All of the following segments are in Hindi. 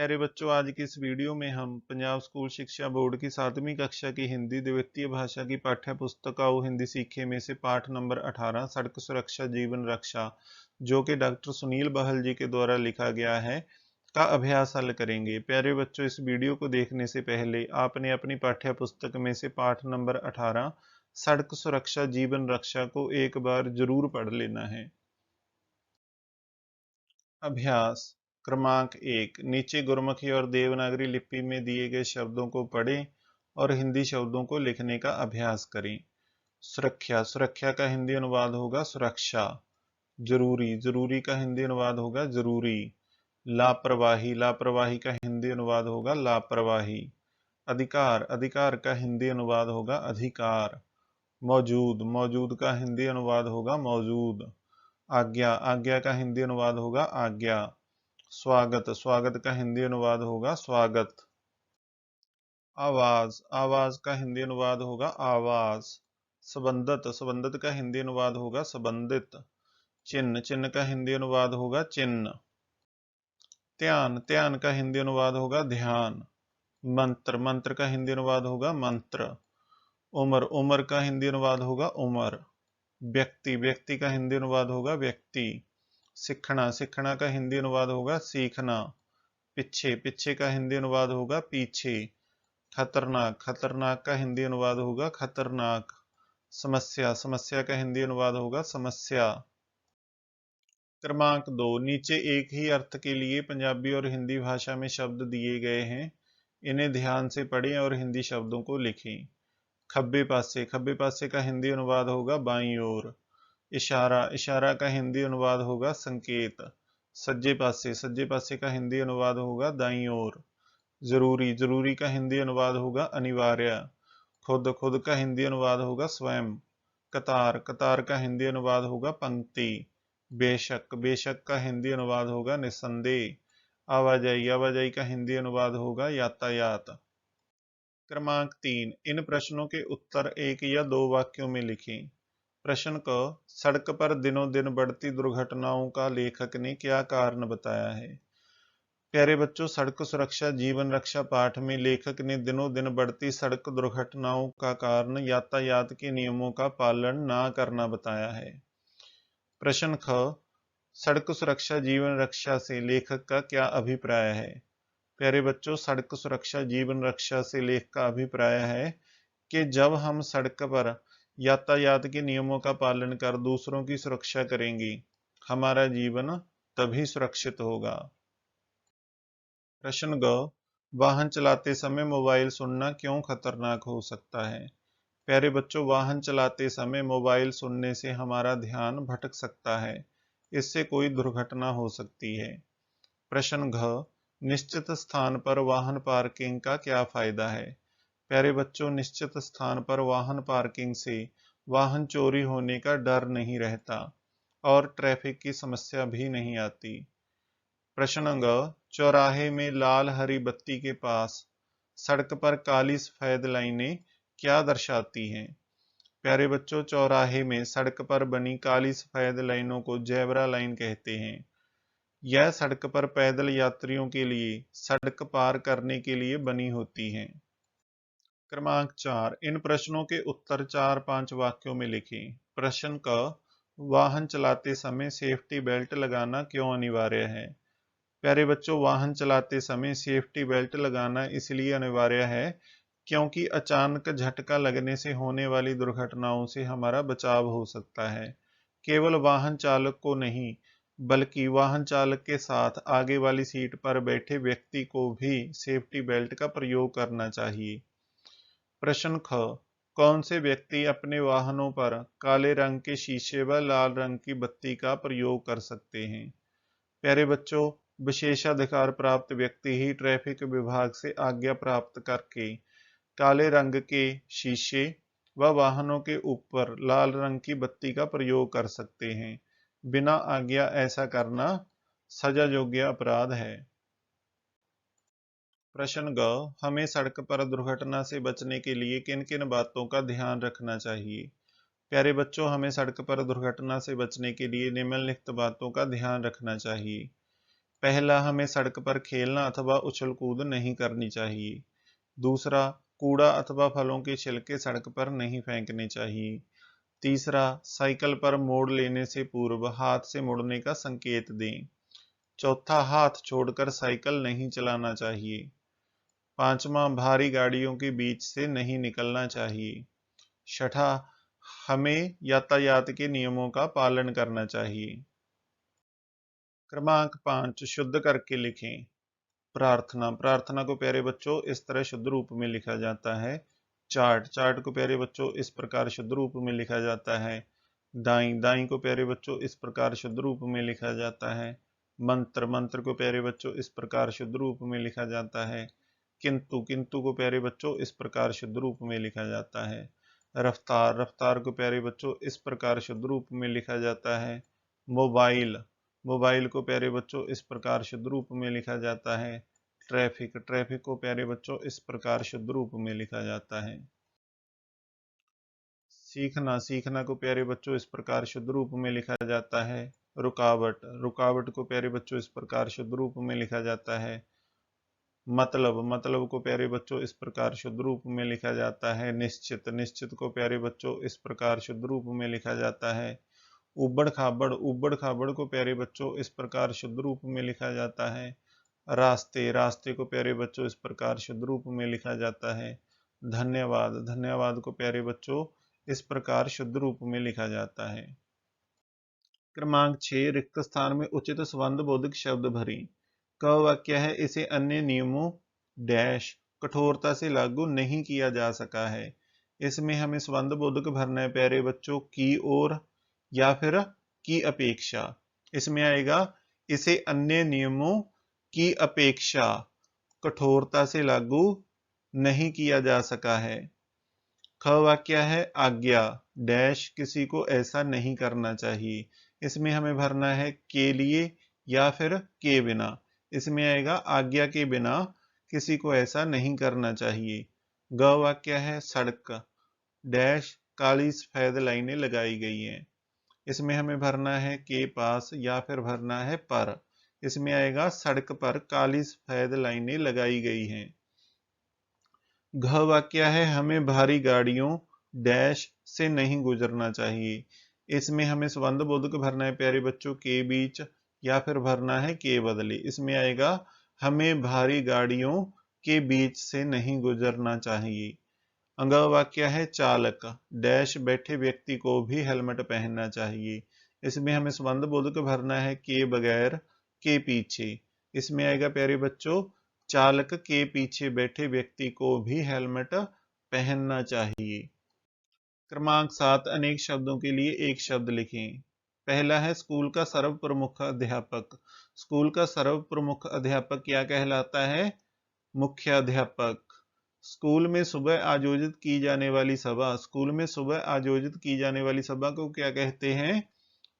प्यारे बच्चों, आज की इस वीडियो में हम पंजाब स्कूल शिक्षा बोर्ड की 7वीं कक्षा की हिंदी द्वितीय भाषा की पाठ्य पुस्तक आओ हिंदी सीखे में से पाठ नंबर 18 सड़क सुरक्षा जीवन रक्षा, जो कि डॉक्टर सुनील बहल जी के द्वारा लिखा गया है, का अभ्यास हल करेंगे। प्यारे बच्चों, इस वीडियो को देखने से पहले आपने अपनी पाठ्य पुस्तक में से पाठ नंबर 18 सड़क सुरक्षा जीवन रक्षा को एक बार जरूर पढ़ लेना है। अभ्यास क्रमांक 1, नीचे गुरमुखी और देवनागरी लिपि में दिए गए शब्दों को पढ़ें और हिंदी शब्दों को लिखने का अभ्यास करें। सुरक्षा, सुरक्षा का हिंदी अनुवाद होगा सुरक्षा। जरूरी, जरूरी का हिंदी अनुवाद होगा जरूरी। लापरवाही, लापरवाही का हिंदी अनुवाद होगा लापरवाही। अधिकार, अधिकार का हिंदी अनुवाद होगा अधिकार। मौजूद, मौजूद का हिंदी अनुवाद होगा मौजूद। आज्ञा, आज्ञा का हिंदी अनुवाद होगा आज्ञा। स्वागत, स्वागत का हिंदी अनुवाद होगा स्वागत। आवाज, आवाज का हिंदी अनुवाद होगा आवाज। संबंधित, संबंधित का हिंदी अनुवाद होगा संबंधित। चिन्ह, चिन्ह का हिंदी अनुवाद होगा चिन्ह। ध्यान, ध्यान का हिंदी अनुवाद होगा ध्यान। मंत्र, मंत्र का हिंदी अनुवाद होगा मंत्र। उम्र, उम्र का हिंदी अनुवाद होगा उम्र। व्यक्ति, व्यक्ति का हिंदी अनुवाद होगा व्यक्ति। सीखना, सीखना का हिंदी अनुवाद होगा सीखना। पीछे, पीछे का हिंदी अनुवाद होगा पीछे। खतरनाक, खतरनाक का हिंदी अनुवाद होगा खतरनाक। समस्या, समस्या का हिंदी अनुवाद होगा समस्या। क्रमांक 2, नीचे एक ही अर्थ के लिए पंजाबी और हिंदी भाषा में शब्द दिए गए हैं। इन्हें ध्यान से पढ़ें और हिंदी शब्दों को लिखें। खब्बे पासे, खब्बे पासे का हिंदी अनुवाद होगा बाईं ओर। इशारा, इशारा का हिंदी अनुवाद होगा संकेत। सज्जे पासे, सज्जे पासे का हिंदी अनुवाद होगा दाईं ओर। जरूरी, जरूरी का हिंदी अनुवाद होगा अनिवार्य। खुद, खुद का हिंदी अनुवाद होगा स्वयं। कतार, कतार का हिंदी अनुवाद होगा पंक्ति। बेशक, बेशक का हिंदी अनुवाद होगा निस्संदेह। आवाजाही, आवाजाही का हिंदी अनुवाद होगा यातायात। क्रमांक 3, इन प्रश्नों के उत्तर एक या दो वाक्यों में लिखें। प्रश्न क, सड़क पर दिनों दिन बढ़ती दुर्घटनाओं का लेखक ने क्या कारण बताया है। प्यारे बच्चों, सड़क सुरक्षा जीवन रक्षा पाठ में लेखक ने दिनों दिन बढ़ती सड़क दुर्घटनाओं का कारण यातायात के नियमों का पालन न करना बताया है। प्रश्न ख, सड़क सुरक्षा जीवन रक्षा से लेखक का क्या अभिप्राय है। प्यारे बच्चों, सड़क सुरक्षा जीवन रक्षा से लेखक का अभिप्राय है कि जब हम सड़क पर यातायात के नियमों का पालन कर दूसरों की सुरक्षा करेंगे, हमारा जीवन तभी सुरक्षित होगा। प्रश्न ग, वाहन चलाते समय मोबाइल सुनना क्यों खतरनाक हो सकता है। प्यारे बच्चों, वाहन चलाते समय मोबाइल सुनने से हमारा ध्यान भटक सकता है। इससे कोई दुर्घटना हो सकती है। प्रश्न घ, निश्चित स्थान पर वाहन पार्किंग का क्या फायदा है। प्यारे बच्चों, निश्चित स्थान पर वाहन पार्किंग से वाहन चोरी होने का डर नहीं रहता और ट्रैफिक की समस्या भी नहीं आती। प्रश्न ग, चौराहे में लाल हरी बत्ती के पास सड़क पर काली सफेद लाइनें क्या दर्शाती हैं। प्यारे बच्चों, चौराहे में सड़क पर बनी काली सफेद लाइनों को जेब्रा लाइन कहते हैं। यह सड़क पर पैदल यात्रियों के लिए सड़क पार करने के लिए बनी होती हैं। क्रमांक 4, इन प्रश्नों के उत्तर 4-5 वाक्यों में लिखें। प्रश्न क, वाहन चलाते समय सेफ्टी बेल्ट लगाना क्यों अनिवार्य है। प्यारे बच्चों, वाहन चलाते समय सेफ्टी बेल्ट लगाना इसलिए अनिवार्य है क्योंकि अचानक झटका लगने से होने वाली दुर्घटनाओं से हमारा बचाव हो सकता है। केवल वाहन चालक को नहीं, बल्कि वाहन चालक के साथ आगे वाली सीट पर बैठे व्यक्ति को भी सेफ्टी बेल्ट का प्रयोग करना चाहिए। प्रश्न ख, कौन से व्यक्ति अपने वाहनों पर काले रंग के शीशे व लाल रंग की बत्ती का प्रयोग कर सकते हैं। प्यारे बच्चों, विशेषाधिकार प्राप्त व्यक्ति ही ट्रैफिक विभाग से आज्ञा प्राप्त करके काले रंग के शीशे व वाहनों के ऊपर लाल रंग की बत्ती का प्रयोग कर सकते हैं। बिना आज्ञा ऐसा करना सजा योग्य अपराध है। प्रश्न ग, हमें सड़क पर दुर्घटना से बचने के लिए किन किन बातों का ध्यान रखना चाहिए। प्यारे बच्चों, हमें सड़क पर दुर्घटना से बचने के लिए निम्नलिखित बातों का ध्यान रखना चाहिए। पहला, हमें सड़क पर खेलना अथवा उछल कूद नहीं करनी चाहिए। दूसरा, कूड़ा अथवा फलों के छिलके सड़क पर नहीं फेंकने चाहिए। तीसरा, साइकिल पर मोड़ लेने से पूर्व हाथ से मुड़ने का संकेत दें। चौथा, हाथ छोड़कर साइकिल नहीं चलाना चाहिए। पांचवा, भारी गाड़ियों के बीच से नहीं निकलना चाहिए। छठा, हमें यातायात के नियमों का पालन करना चाहिए। क्रमांक 5, शुद्ध करके लिखें। प्रार्थना। प्रार्थना को प्यारे बच्चों इस तरह शुद्ध रूप में लिखा जाता है। चार्ट। चार्ट को प्यारे बच्चों इस प्रकार शुद्ध रूप में लिखा जाता है। दाई। दाई को प्यारे बच्चों इस प्रकार शुद्ध रूप में लिखा जाता है। मंत्र। मंत्र को प्यारे बच्चों इस प्रकार शुद्ध रूप में लिखा जाता है। किंतु। किंतु को प्यारे बच्चों इस प्रकार शुद्ध रूप में लिखा जाता है। रफ्तार। रफ्तार को प्यारे बच्चों इस प्रकार शुद्ध रूप में लिखा जाता है। मोबाइल। मोबाइल को प्यारे बच्चों इस प्रकार शुद्ध रूप में लिखा जाता है। ट्रैफिक। ट्रैफिक को प्यारे बच्चों इस प्रकार शुद्ध रूप में लिखा जाता है। सीखना। सीखना को प्यारे बच्चों इस प्रकार शुद्ध रूप में लिखा जाता है। रुकावट। रुकावट को प्यारे बच्चों इस प्रकार शुद्ध रूप में लिखा जाता है। मतलब। मतलब को प्यारे बच्चों इस प्रकार शुद्ध रूप में लिखा जाता है। निश्चित। निश्चित को प्यारे बच्चों इस प्रकार शुद्ध रूप में लिखा जाता है। उबड़ खाबड़। उबड़ खाबड़ को प्यारे बच्चों इस प्रकार शुद्ध रूप में लिखा जाता है। रास्ते। रास्ते को प्यारे बच्चों इस प्रकार शुद्ध रूप में लिखा जाता है। धन्यवाद। धन्यवाद को प्यारे बच्चों इस प्रकार शुद्ध रूप में लिखा जाता है। क्रमांक 6, रिक्त स्थान में उचित संबंध बोधक शब्द भरें। क वाक्य है, इसे अन्य नियमों डैश कठोरता से लागू नहीं किया जा सका है। इसमें हमें संबंध बोधक भरना है प्यारे बच्चों, की ओर या फिर की अपेक्षा। इसमें आएगा, इसे अन्य नियमों की अपेक्षा कठोरता से लागू नहीं किया जा सका है। ख वाक्य है, आज्ञा डैश किसी को ऐसा नहीं करना चाहिए। इसमें हमें भरना है के लिए या फिर के बिना। इसमें आएगा, आज्ञा के बिना किसी को ऐसा नहीं करना चाहिए। ग वाक्य है, सड़क डैश काली सफेद लाइनें लगाई गई हैं। इसमें हमें भरना है के पास या फिर भरना है पर। इसमें आएगा, सड़क पर काली सफेद लाइनें लगाई गई हैं। घ वाक्य है, हमें भारी गाड़ियों डैश से नहीं गुजरना चाहिए। इसमें हमें संबंध बोधक भरना है प्यारे बच्चों, के बीच या फिर भरना है के बदले। इसमें आएगा, हमें भारी गाड़ियों के बीच से नहीं गुजरना चाहिए। अंग वाक्य है, चालक डैश बैठे व्यक्ति को भी हेलमेट पहनना चाहिए। इसमें हमें संबंध बोधक भरना है के बगैर के पीछे। इसमें आएगा प्यारे बच्चों, चालक के पीछे बैठे व्यक्ति को भी हेलमेट पहनना चाहिए। क्रमांक 7, अनेक शब्दों के लिए एक शब्द लिखें। पहला है, स्कूल का सर्व प्रमुख अध्यापक। स्कूल का सर्व प्रमुख अध्यापक क्या कहलाता है? मुख्य अध्यापक। स्कूल में सुबह आयोजित की जाने वाली सभा। स्कूल में सुबह आयोजित की जाने वाली सभा को क्या कहते हैं?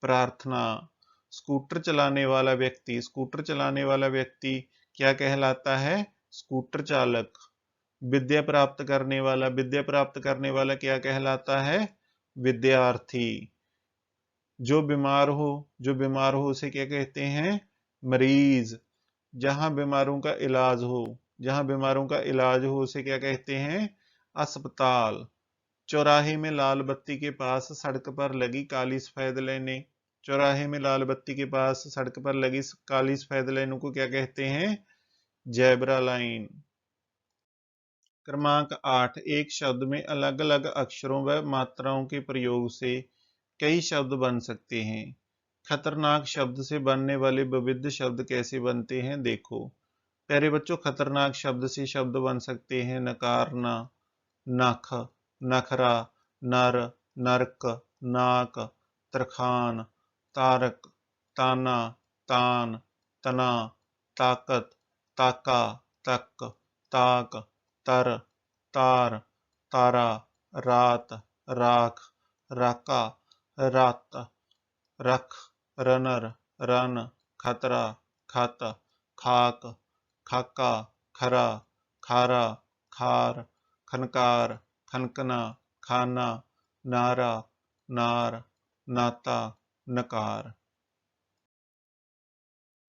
प्रार्थना। स्कूटर चलाने वाला व्यक्ति। स्कूटर चलाने वाला व्यक्ति क्या कहलाता है? स्कूटर चालक। विद्या प्राप्त करने वाला। विद्या प्राप्त करने वाला क्या कहलाता है? विद्यार्थी। जो बीमार हो। जो बीमार हो उसे क्या कहते हैं? मरीज। जहां बीमारों का इलाज हो। जहां बीमारों का इलाज हो उसे क्या कहते हैं? अस्पताल। चौराहे में लाल बत्ती के पास सड़क पर लगी काली सफेद लाइनें। चौराहे में लाल बत्ती के पास सड़क पर लगी काली सफेद लाइनों को क्या कहते हैं? Zebra line. क्रमांक 8, एक शब्द में अलग अलग अक्षरों व मात्राओं के प्रयोग से कई शब्द बन सकते हैं। खतरनाक शब्द से बनने वाले विविध शब्द कैसे बनते हैं, देखो। प्यारे बच्चों, खतरनाक शब्द से शब्द बन सकते हैं नकारना, नख, नखरा, नर, नरक, नाक, तरखान, तारक, ताना, तान, तना, ताकत, ताका, तक, ताक, तर, तार, तारा, रात, राख, राका, रात, रख, रनर, रन, खतरा, खत, खाक, खाका, खरा, खारा, खार, खनकार, खनकना, खाना, नारा, नार, नाता, नकार।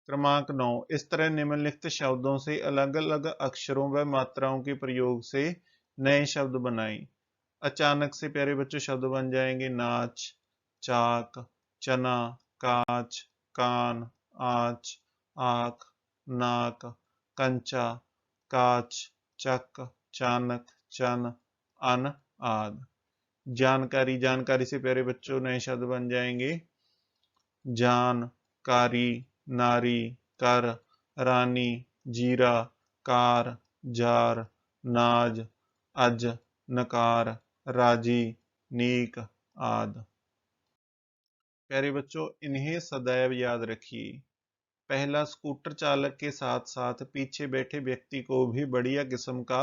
क्रमांक 9, इस तरह निम्नलिखित शब्दों से अलग अलग अक्षरों व मात्राओं के प्रयोग से नए शब्द बनाएं। अचानक से प्यारे बच्चों शब्द बन जाएंगे नाच, चाक, चना, कांच, कान, आँच, आँख, नाक, कंचा, काच, चक, चानक, चन, अन, आद। जानकारी, जानकारी से प्यारे बच्चों नए शब्द बन जाएंगे जान, कारी, नारी, कर, रानी, जीरा, कार, जार, नाज, अज, नकार, राजी, नीक, आद। प्यारे बच्चों इन्हें सदैव याद रखिए। पहला, स्कूटर चालक के साथ साथ पीछे बैठे व्यक्ति को भी बढ़िया किस्म का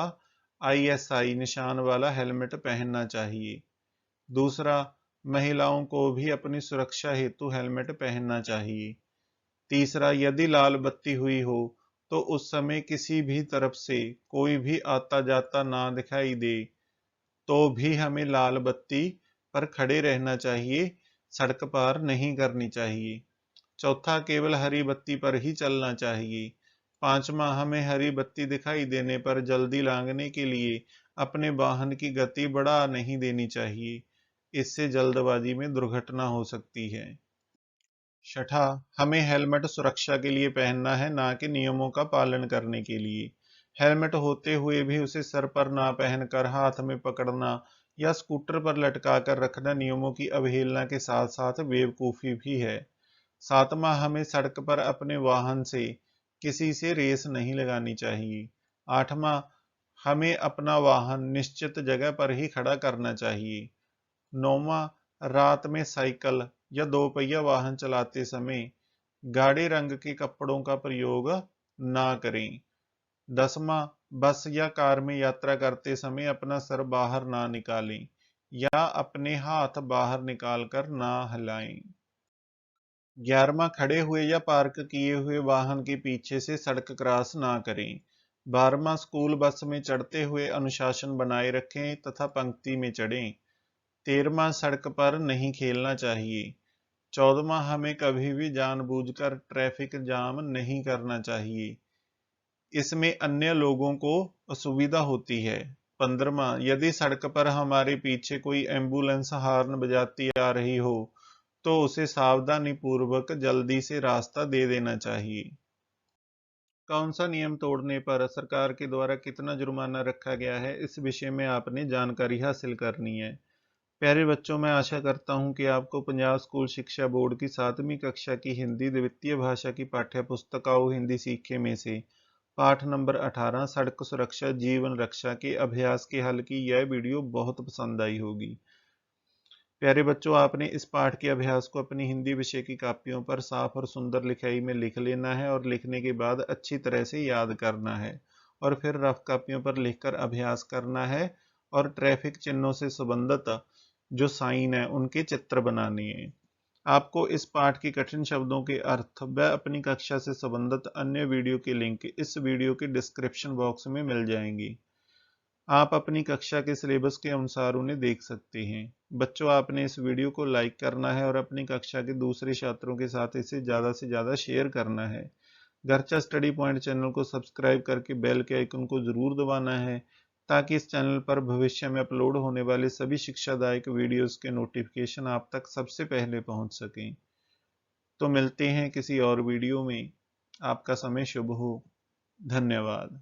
ISI निशान वाला हेलमेट पहनना चाहिए। दूसरा, महिलाओं को भी अपनी सुरक्षा हेतु हेलमेट पहनना चाहिए। तीसरा, यदि लाल बत्ती हुई हो तो उस समय किसी भी तरफ से कोई भी आता जाता ना दिखाई दे तो भी हमें लाल बत्ती पर खड़े रहना चाहिए, सड़क पार नहीं करनी चाहिए। चौथा, केवल हरी बत्ती पर ही चलना चाहिए। पांचवा, हमें हरी बत्ती दिखाई देने पर जल्दी लांघने के लिए अपने वाहन की गति बढ़ा नहीं देनी चाहिए, इससे जल्दबाजी में दुर्घटना हो सकती है। छठा, हमें हेलमेट सुरक्षा के लिए पहनना है, ना कि नियमों का पालन करने के लिए। हेलमेट होते हुए भी उसे सर पर ना पहनकर हाथ में पकड़ना या स्कूटर पर लटका कर रखना नियमों की अवहेलना के साथ साथ बेवकूफी भी है। सातवां, हमें सड़क पर अपने वाहन से किसी से रेस नहीं लगानी चाहिए। आठवां, हमें अपना वाहन निश्चित जगह पर ही खड़ा करना चाहिए। नौवां, रात में साइकिल या दोपहिया वाहन चलाते समय गाढ़े रंग के कपड़ों का प्रयोग ना करें। 10वां, बस या कार में यात्रा करते समय अपना सर बाहर ना निकालें या अपने हाथ बाहर निकालकर ना हिलाएं। 11वां, खड़े हुए या पार्क किए हुए वाहन के पीछे से सड़क क्रॉस ना करें। 12वां, स्कूल बस में चढ़ते हुए अनुशासन बनाए रखें तथा पंक्ति में चढ़ें। 13वां, सड़क पर नहीं खेलना चाहिए। 14वां, हमें कभी भी जानबूझकर ट्रैफिक जाम नहीं करना चाहिए, इसमें अन्य लोगों को असुविधा होती है। 15वां, यदि सड़क पर हमारे पीछे कोई एम्बुलेंस हॉर्न बजाती आ रही हो तो उसे सावधानी पूर्वक जल्दी से रास्ता दे देना चाहिए। कौन सा नियम तोड़ने पर सरकार के द्वारा कितना जुर्माना रखा गया है, इस विषय में आपने जानकारी हासिल करनी है। प्यारे बच्चों, मैं आशा करता हूं कि आपको पंजाब स्कूल शिक्षा बोर्ड की 7वीं कक्षा की हिंदी द्वितीय भाषा की पाठ्य पुस्तक आओ हिंदी सीखे में से पाठ नंबर 18 सड़क सुरक्षा जीवन रक्षा के अभ्यास के हल की यह वीडियो बहुत पसंद आई होगी। प्यारे बच्चों, आपने इस पाठ के अभ्यास को अपनी हिंदी विषय की कापियों पर साफ और सुंदर लिखाई में लिख लेना है और लिखने के बाद अच्छी तरह से याद करना है और फिर रफ कापियों पर लिखकर अभ्यास करना है और ट्रैफिक चिन्हों से संबंधित जो साइन है उनके चित्र बनाने हैं। आपको इस पाठ के कठिन शब्दों के अर्थ व अपनी कक्षा से संबंधित अन्य वीडियो के लिंक इस वीडियो के डिस्क्रिप्शन बॉक्स में मिल जाएंगी। आप अपनी कक्षा के सिलेबस के अनुसार उन्हें देख सकते हैं। बच्चों, आपने इस वीडियो को लाइक करना है और अपनी कक्षा के दूसरे छात्रों के साथ इसे ज़्यादा से ज़्यादा शेयर करना है। घरचा स्टडी पॉइंट चैनल को सब्सक्राइब करके बेल के आइकन को ज़रूर दबाना है ताकि इस चैनल पर भविष्य में अपलोड होने वाले सभी शिक्षादायक वीडियोस के नोटिफिकेशन आप तक सबसे पहले पहुंच सकें। तो मिलते हैं किसी और वीडियो में। आपका समय शुभ हो। धन्यवाद।